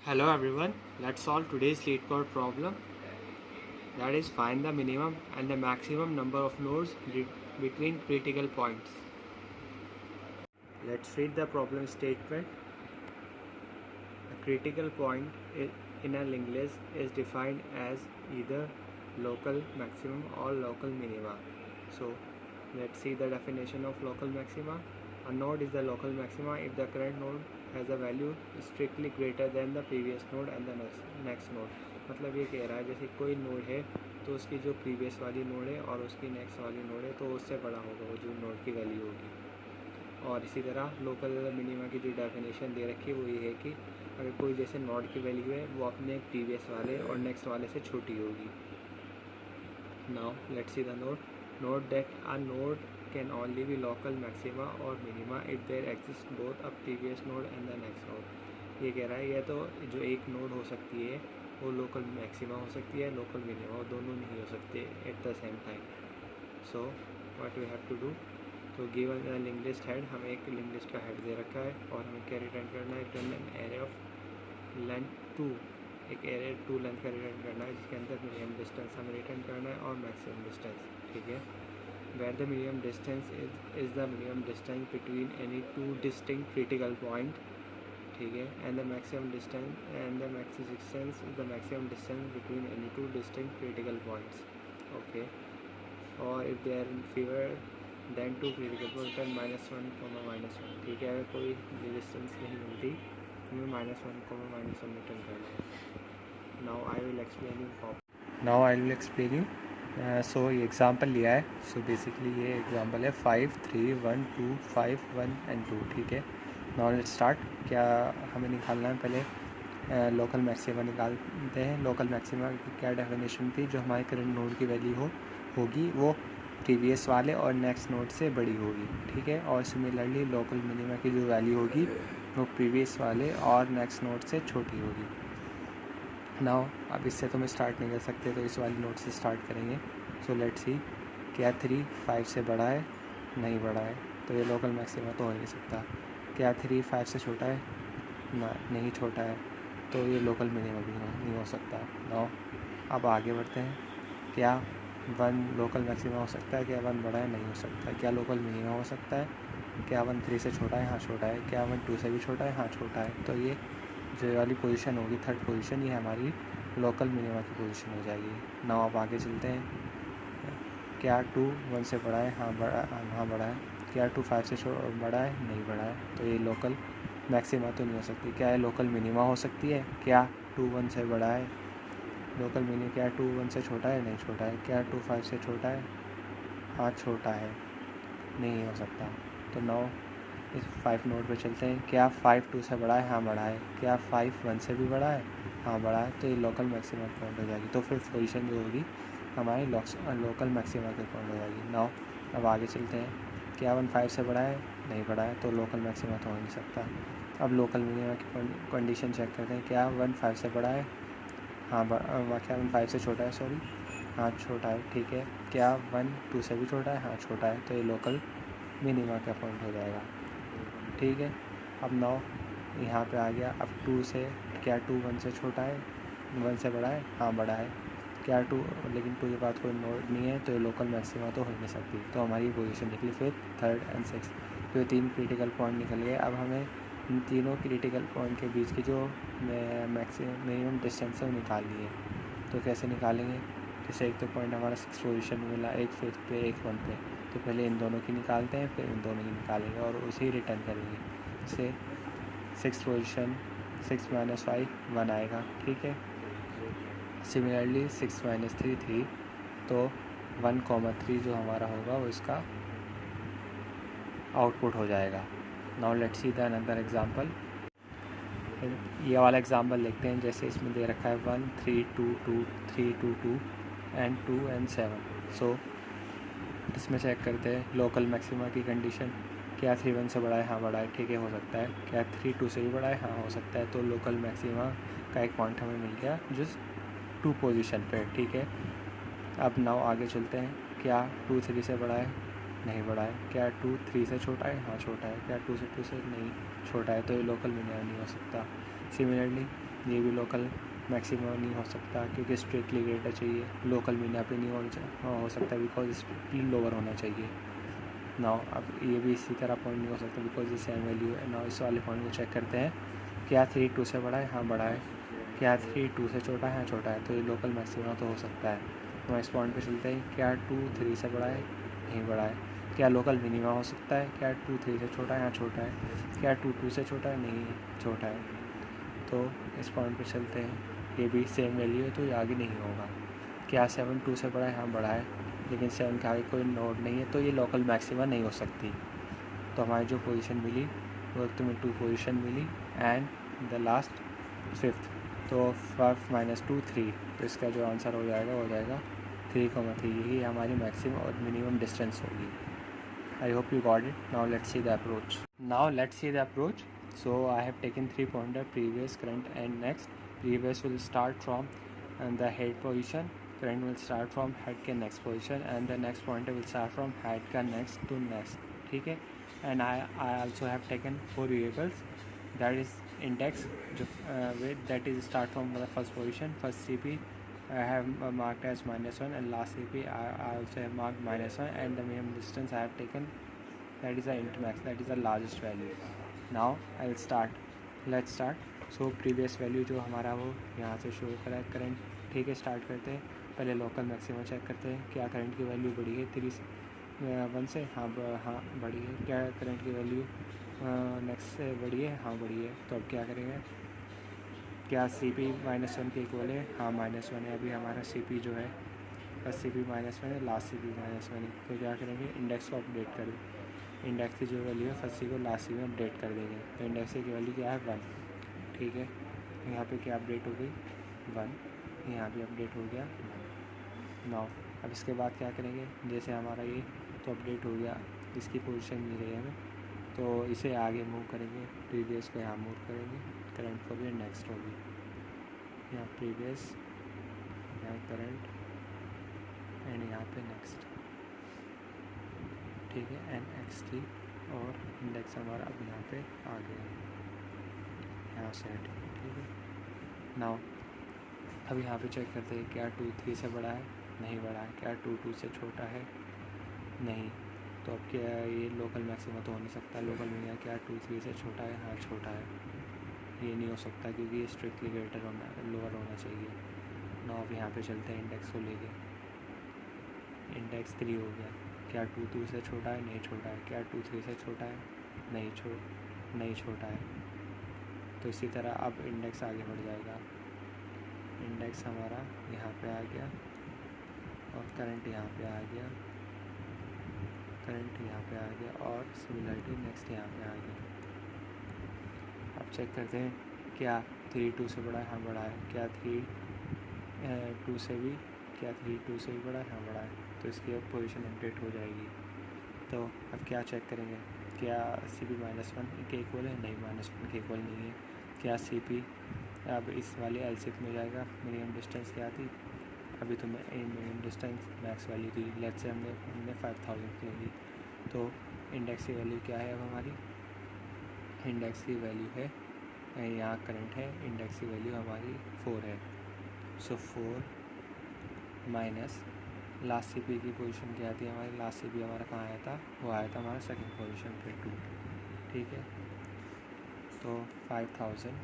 Hello everyone, let's solve today's LeetCode problem, that is find the minimum and the maximum number of nodes between critical points. Let's read the problem statement. A critical point in a linked list is defined as either local maximum or local minima. So let's see the definition of local maxima. A node is the local maxima if the current node has a value strictly greater than the previous node and the next node. मतलब ये कह रहा है जैसे कोई node है तो उसकी जो प्रीवियस वाली नोड है और उसकी नेक्स्ट वाली नोड है तो उससे बड़ा होगा वो जो नोड की वैल्यू होगी। और इसी तरह लोकल मिनिमा की जो डेफिनेशन दे रखी है वो ये है कि अगर कोई जैसे नोड की वैल्यू है वो अपने प्रीवियस वाले और नेक्स्ट वाले से छोटी होगी। Now let's see the node that a node can only be local maxima or minima if there exists both a previous node and the next node. ये कह रहा है या तो जो एक नोड हो सकती है वो लोकल मैक्सिमा हो सकती है लोकल मिनिमा, वो दोनों नहीं हो सकते at the same time. So what we have to do, तो given the link list head, हमें एक लिंक लिस्ट का हेड दे रखा है और हमें क्या रिटर्न करना है, return an array of length 2, एक एरे 2 लेंथ का रिटर्न करना है जिसके अंदर मिनिमम डिस्टेंस हमें रिटर्न करना है और मैक्सिमम डिस्टेंस। ठीक है, where the minimum distance is the minimum distance between any two distinct critical point. ठीक है, and the maximum distance is the maximum distance between any two distinct critical points. Okay, or if they are fewer than two critical points then -1, ठीक है, अगर कोई distance नहीं मिलती हमें -1, return करना है। Now I will explain you so ये एग्ज़ाम्पल लिया है। सो बेसिकली ये एग्ज़ाम्पल है 5, 3, 1, 2, 5, 1 एंड 2। ठीक है, नाउ लेट्स स्टार्ट। क्या हमें निकालना है, पहले लोकल मैक्सिमा निकालते हैं। लोकल मैक्सिमा की क्या डेफिनेशन थी, जो हमारे करंट नोड की वैल्यू होगी वो प्रीवियस वाले और नेक्स्ट नोड से बड़ी होगी। ठीक है, और सिमिलरली लोकल मिनिमा की जो वैल्यू होगी वो प्रीवियस वाले और नेक्स्ट नोड से छोटी होगी। नाउ अब इससे तो मैं स्टार्ट नहीं कर सकते तो इस वाली नोट से स्टार्ट करेंगे। सो लेट्स सी, क्या 3 5 से बड़ा है, नहीं बड़ा है, तो ये लोकल मैक्सिमा तो हो नहीं सकता। क्या 3 5 से छोटा है, ना नहीं छोटा है, तो ये लोकल मिनिमा भी नहीं हो सकता। नाउ अब आगे बढ़ते हैं। क्या 1 लोकल मैक्सिमा हो सकता है, क्या 1 बड़ा है, नहीं हो सकता। क्या लोकल मिनिमा हो सकता है, क्या 1 3 से छोटा है, हाँ छोटा है। क्या 1 2 से भी छोटा है, हाँ छोटा है। तो ये जो वाली पोजीशन होगी थर्ड पोजीशन, ये हमारी लोकल मिनिमा की पोजीशन हो जाएगी। नाउ अब आगे चलते हैं। क्या 2 1 से बड़ा है, हाँ बड़ा है। क्या 2 5 से बड़ा है, नहीं बड़ा है, तो ये लोकल मैक्सिमा तो नहीं हो सकती। क्या है लोकल मिनिमा हो सकती है, क्या 2 1 से बड़ा है, लोकल मिनिमा। क्या 2 1 से छोटा है, नहीं छोटा है। क्या 2 5 से छोटा है, हाँ छोटा है, नहीं हो सकता। तो नाउ इस 5 नोड पे चलते हैं। क्या 5 2 से बड़ा है, हाँ बड़ा है। क्या 5 1 से भी बड़ा है, हाँ बड़ा है, तो ये लोकल मैक्सिमा पॉइंट हो जाएगी। तो फिर पोजीशन जो होगी हमारी लोकल मैक्सिमा के पॉइंट हो जाएगी। नाउ अब आगे चलते हैं। क्या 1 5 से बड़ा है, नहीं बड़ा है, तो लोकल मैक्सिमा तो हो नहीं सकता। अब लोकल मिनिमा की कंडीशन चेक करते हैं। क्या 1 5 से बड़ा है, हाँ क्या 1 5 से छोटा है, सॉरी हाँ छोटा है। ठीक है, क्या 1 2 से भी छोटा है, हाँ छोटा है, तो ये लोकल मिनिमा का पॉइंट हो जाएगा। ठीक है, अब नाउ यहाँ पे आ गया। अब 2 से, क्या 2 1 से छोटा है, 1 से बड़ा है, हाँ बड़ा है। क्या 2, लेकिन 2 के बाद कोई नोड नहीं है तो ये लोकल मैक्सिमा तो हो नहीं सकती। तो हमारी पोजीशन निकली फिर 3rd and 6th। तो ये 3 क्रिटिकल पॉइंट निकल गए। अब हमें इन तीनों क्रिटिकल पॉइंट के बीच की जो मिनिमम डिस्टेंस है वो निकालनी है। तो कैसे निकालेंगे, जैसे एक तो पॉइंट हमारा 6 पोजीशन में मिला, एक 5th पे एक 1 पे, तो पहले इन दोनों की निकालते हैं फिर इन दोनों की निकालेंगे और उसे ही रिटर्न करेंगे। जैसे 6 पोजीशन 6 - 5 1 आएगा। ठीक है, सिमिलरली 6 - 3 3, तो 1 3 जो हमारा होगा वो इसका आउटपुट हो जाएगा। Now let's see the another example. ये वाला एग्जांपल देखते हैं। जैसे इसमें दे रखा है 1 3 2 2 3 2 2 एंड 2 and 7। सो इसमें चेक करते हैं लोकल मैक्सिमा की कंडीशन। क्या 3 1 से बड़ा है, हाँ बड़ा है, ठीक है हो सकता है। क्या 3 2 से भी बड़ा है, हाँ हो सकता है। तो लोकल मैक्सिमा का एक पॉइंट हमें मिल गया जिस 2 पोजीशन पे। ठीक है, अब नाउ आगे चलते हैं। क्या 2 3 से बड़ा है, नहीं बड़ा है। क्या 2 3 से छोटा है, हाँ छोटा है। क्या 2 से नहीं छोटा है, तो ये लोकल मिनिमा नहीं हो सकता। सिमिलरली ये भी लोकल मैक्सिमम नहीं हो सकता क्योंकि स्ट्रिक्टली ग्रेटर चाहिए, लोकल मीना पे नहीं हो सकता बिकॉज स्ट्रिक्टली लोअर होना चाहिए। नाउ अब ये भी इसी तरह पॉइंट नहीं हो सकता बिकॉज ये सेम वैल्यू है। नाउ इस वाले पॉइंट को चेक करते हैं, क्या 3 2 से बड़ा है? हाँ बड़ा है। क्या 3 2 से छोटा है? हाँ छोटा है। तो ये लोकल मैक्सिमम तो हो सकता है। तो इस पॉइंट पे चलते हैं, क्या 2 3 से बड़ा है? नहीं बड़ा है। क्या लोकल मिनिमा हो सकता है? क्या 2 3 से छोटा है? हाँ छोटा है। क्या 2 2 से छोटा है? नहीं छोटा है। तो इस पॉइंट पे चलते हैं, ये भी सेम वैल्यू है तो ये आगे नहीं होगा। क्या 7 2 से बड़ा है? हाँ बड़ा है, लेकिन 7 के आगे कोई नोड नहीं है तो ये लोकल मैक्सिमा नहीं हो सकती। तो हमारी जो पोजीशन मिली वो एक तो में 2 पोजीशन मिली एंड द लास्ट 5th। तो 5 - 2 3। तो इसका जो आंसर हो जाएगा 3,3। यही हमारी मैक्सिमम और मिनिमम डिस्टेंस होगी। I hope you got it. Now let's see the approach. So I have taken 3 pointer: previous, current and next. Previous will start from the head position, current will start from head के next position, and the next pointer will start from head का next to next. ठीक है। And I also have taken 4 variables, that is index that is start from the first position. First CP I have marked as -1, and last CP I also have marked -1, and the minimum distance I have taken, that is the int max, that is the largest value. Now let's start. So previous value जो हमारा वो यहाँ से show करा है current. ठीक है, start करते हैं। पहले लोकल मैक्सिमम चेक करते हैं, क्या करंट की वैल्यू बढ़ी है 1 से? हाँ बढ़ी है। क्या करंट की वैल्यू नेक्स्ट से बढ़ी है? हाँ बढ़ी है। तो अब क्या करेंगे, क्या CP -1 के इक्वल है? हाँ -1 है। अभी हमारा CP जो है फर्स्ट CP -1 है, लास्ट CP -1 है। तो क्या करेंगे, इंडेक्स को अपडेट कर दें। इंडेक्स की जो वैल्यू है फर्स्ट CP को लास्ट CP में अपडेट कर देंगे। तो इंडेक्स की वैल्यू क्या है? 1। ठीक है, यहाँ पे क्या अपडेट हो गई? 1। यहाँ भी अपडेट हो गया 1। नाउ अब इसके बाद क्या करेंगे, जैसे हमारा ये तो अपडेट हो गया, इसकी पोजीशन मिल रही है हमें, तो इसे आगे मूव करेंगे। प्रीवियस को यहाँ मूव करेंगे, करंट को भी, नेक्स्ट को भी। यहाँ प्रीवियस, यहाँ करंट एंड यहाँ पे नेक्स्ट। ठीक है, एंड X3 और इंडेक्स हमारा अब यहाँ पे आ गया, यहाँ सेट। ठीक है, नाउ अब यहाँ पे चेक करते हैं, क्या 2 3 से बड़ा है? नहीं बड़ा है। क्या 2 2 से छोटा है? नहीं। तो अब क्या ये लोकल मैक्सिमा तो हो नहीं सकता। लोकल मिनिमा क्या 2 3 से छोटा है? हाँ छोटा है। ये नहीं हो सकता क्योंकि ये स्ट्रिक्टली ग्रेटर होना, लोअर होना चाहिए। नाउ अब यहाँ पे चलते हैं इंडेक्स को लेके। इंडेक्स 3 हो गया। क्या 2 2 से छोटा है? नहीं छोटा है। क्या 2 3 से छोटा है? नहीं छोटा है। तो इसी तरह अब इंडेक्स आगे बढ़ जाएगा। इंडेक्स हमारा यहाँ पे आ गया और करंट यहाँ पे आ गया, करंट यहाँ पे आ गया और सिमिलरिटी नेक्स्ट यहाँ पे आ गया। अब चेक करते हैं, क्या 3 2 से बड़ा है? हाँ बड़ा है। क्या 3 2 से भी? क्या 3 2 से भी बड़ा है? हाँ बड़ा है। तो इसकी अब पोजीशन अपडेट हो जाएगी। तो अब क्या चेक करेंगे, क्या CP -1 के इक्वल है? नहीं, -1 के इक्वल नहीं है। क्या CP अब इस वाले LCF में जाएगा। मिनिमम डिस्टेंस क्या थी? अभी तो मिनिमम डिस्टेंस मैक्स वैल्यू थी, लेट्स से हमने 5000 ले ली। तो इंडेक्स की वैल्यू क्या है अब हमारी? इंडेक्स की वैल्यू है, यहाँ करंट है, इंडेक्स की वैल्यू हमारी 4 है। सो 4 माइनस लास्ट CP की पोजीशन क्या थी हमारी? लास्ट CP हमारा कहाँ आया था? वो आया था हमारा सेकंड पोजीशन पे 2। ठीक है, तो 5000,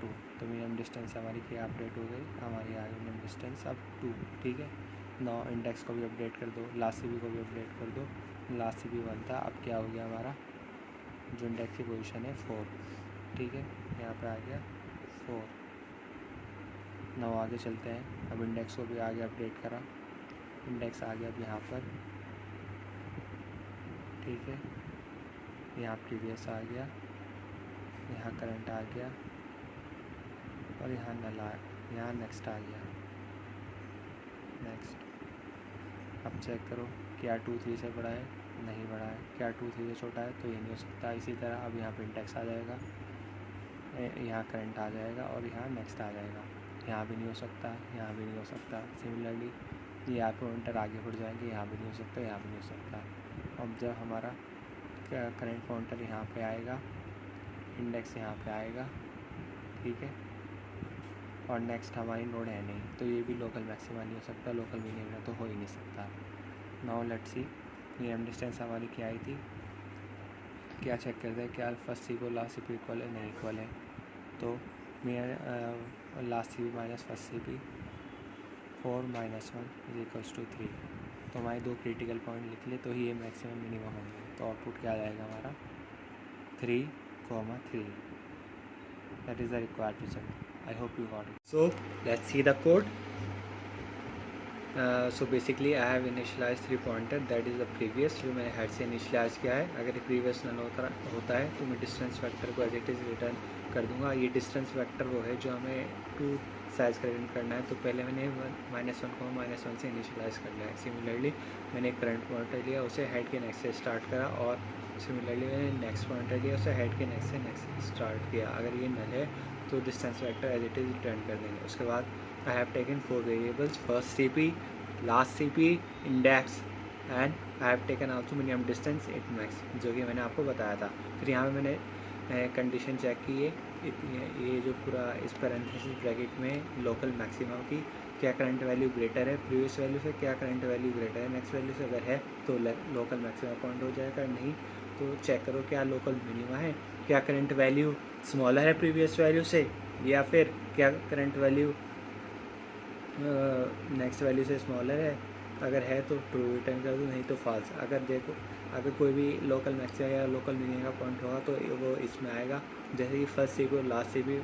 2। तो मिनिमम डिस्टेंस हमारी क्या अपडेट हो गई? हमारी आ गई मिनिमम डिस्टेंस अब 2। ठीक है, नाउ इंडेक्स को भी अपडेट कर दो, लास्ट CP को भी अपडेट कर दो। लास्ट CP 1 था, अब क्या हो गया हमारा? जो इंडेक्स की पोजीशन है 4। ठीक है, यहाँ पे आ गया 4। नाउ आगे चलते हैं। अब इंडेक्स को भी आगे अपडेट करा, इंडेक्स आ गया अब यहाँ पर। ठीक है, यहाँ प्रीवियस आ गया, यहाँ करंट आ गया और यहाँ नल आ, यहाँ नेक्स्ट आ गया, नेक्स्ट। अब चेक करो, क्या 2 3 से बड़ा है? नहीं बड़ा है। क्या 2 3 से छोटा है? तो ये नहीं हो सकता। इसी तरह अब यहाँ पे इंडेक्स आ जाएगा, यहाँ करंट आ जाएगा और यहाँ नेक्स्ट आ जाएगा। यहाँ भी नहीं हो सकता, यहाँ भी नहीं हो सकता। सिमिलरली यहाँ पे पॉइंटर आगे बढ़ जाएंगे, यहाँ भी नहीं हो सकता, यहाँ भी नहीं हो सकता। अब जब हमारा करंट पॉइंटर यहाँ पे आएगा, इंडेक्स यहाँ पे आएगा, ठीक है। और नेक्स्ट हमारी नोड है नहीं, तो ये भी लोकल मैक्सिमा नहीं हो सकता, लोकल मिनिमम तो हो ही नहीं सकता। Now let's see minimum distance हमारी क्या आई थी, क्या चेक करते हैं क्या फर्स्ट सी को लास्ट सी पी इक्वल है, नहीं इक्वल है। तो last C P minus first C P 4 - 1 is equals to 3। तो हमारे दो क्रिटिकल पॉइंट लिख ले तो ही ये मैक्सिमम मिनिमम होंगे। तो आउटपुट क्या आ जाएगा हमारा 3, 3। That is the required result. I hope you got it. So let's see the code. So basically I have initialized 3 pointer, that is the previous, जो मैंने हेड से इनिशलाइज किया है। अगर ये प्रीवियस नल होता है तो मैं डिस्टेंस वेक्टर को एज इट इज़ रिटर्न कर दूंगा। ये डिस्टेंस वेक्टर वो है जो हमें 2 साइज करना है, तो पहले मैंने -1 को -1 से इनिशलाइज कर लिया है। सिमिलरली मैंने करंट पॉइंटर लिया, उसे हेड के नेक्स्ट से स्टार्ट करा, और सिमिलरली मैंने नेक्स्ट पॉइंटर लिया, उसे हेड के नेक्स्ट से नेक्स्ट स्टार्ट किया। अगर ये नल है तो distance vector as it is return कर देंगे। उसके बाद I have taken 4 variables, first C P, last C P, index, and I have taken also minimum distance it max, जो कि मैंने आपको बताया था। फिर यहाँ पे मैंने कंडीशन चेक की है, ये जो पूरा इस पैरेंथेसिस ब्रैकेट में लोकल मैक्सिमम की क्या करंट वैल्यू ग्रेटर है प्रीवियस वैल्यू से, क्या करंट वैल्यू ग्रेटर है नेक्स्ट वैल्यू से। अगर है तो लोकल मैक्सिमम पॉइंट हो जाएगा, नहीं तो चेक करो क्या लोकल मिनिमा है, क्या करंट वैल्यू स्मॉलर है प्रीवियस वैल्यू से, या फिर क्या करंट वैल्यू नेक्स्ट वैल्यू से स्मॉलर है। अगर है तो ट्रू रिटर्न कर दो, नहीं तो फॉल्स। अगर कोई भी लोकल मैक्सिमा या लोकल मिनिमम का पॉइंट होगा तो वो इसमें आएगा। जैसे कि फर्स्ट सी पी और लास्ट सी पी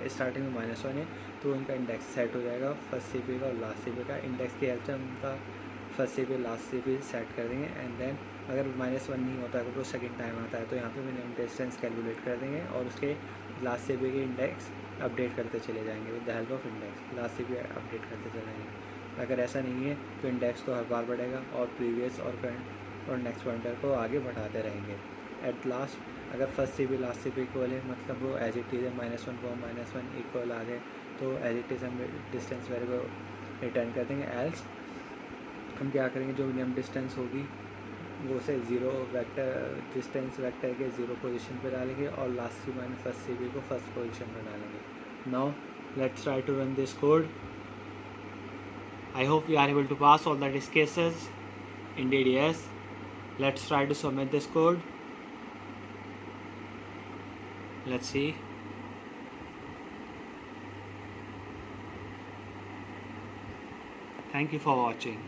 स्टार्टिंग में -1 है तो उनका इंडेक्स सेट हो जाएगा, फर्स्ट सी पी का और लास्ट सी पी का। इंडेक्स की हेल्प से उनका first C P last C P set कर देंगे, एंड देन अगर -1 नहीं होता है तो सेकंड टाइम आता है तो यहाँ पे मिनिमम डिस्टेंस कैलकुलेट कर देंगे और उसके लास्ट सी पी के इंडेक्स अपडेट करते चले जाएंगे with the help of index. Last C P update करते चले जाएंगे। अगर ऐसा नहीं है तो इंडेक्स तो हर बार बढ़ेगा और प्रीवियस और करंट और नेक्स्ट पॉइंटर को आगे बढ़ाते रहेंगे। एट लास्ट अगर first C P last C P equal है, मतलब वो एज इट इज़ है, -1 को -1 इक्वल आ गए तो एज इट इज़ हम डिस्टेंस वैल्यू को रिटर्न कर देंगे। एल्स हम क्या करेंगे, जो मिनिमम डिस्टेंस होगी वो से 0 वेक्टर डिस्टेंस वेक्टर के 0 पोजीशन पे डालेंगे और last C minus first C B को फर्स्ट पोजीशन पे डालेंगे। Now let's try to run this code. I hope you are able to pass all the test cases. Indeed yes. Let's try to submit this code. Let's see. Thank you for watching.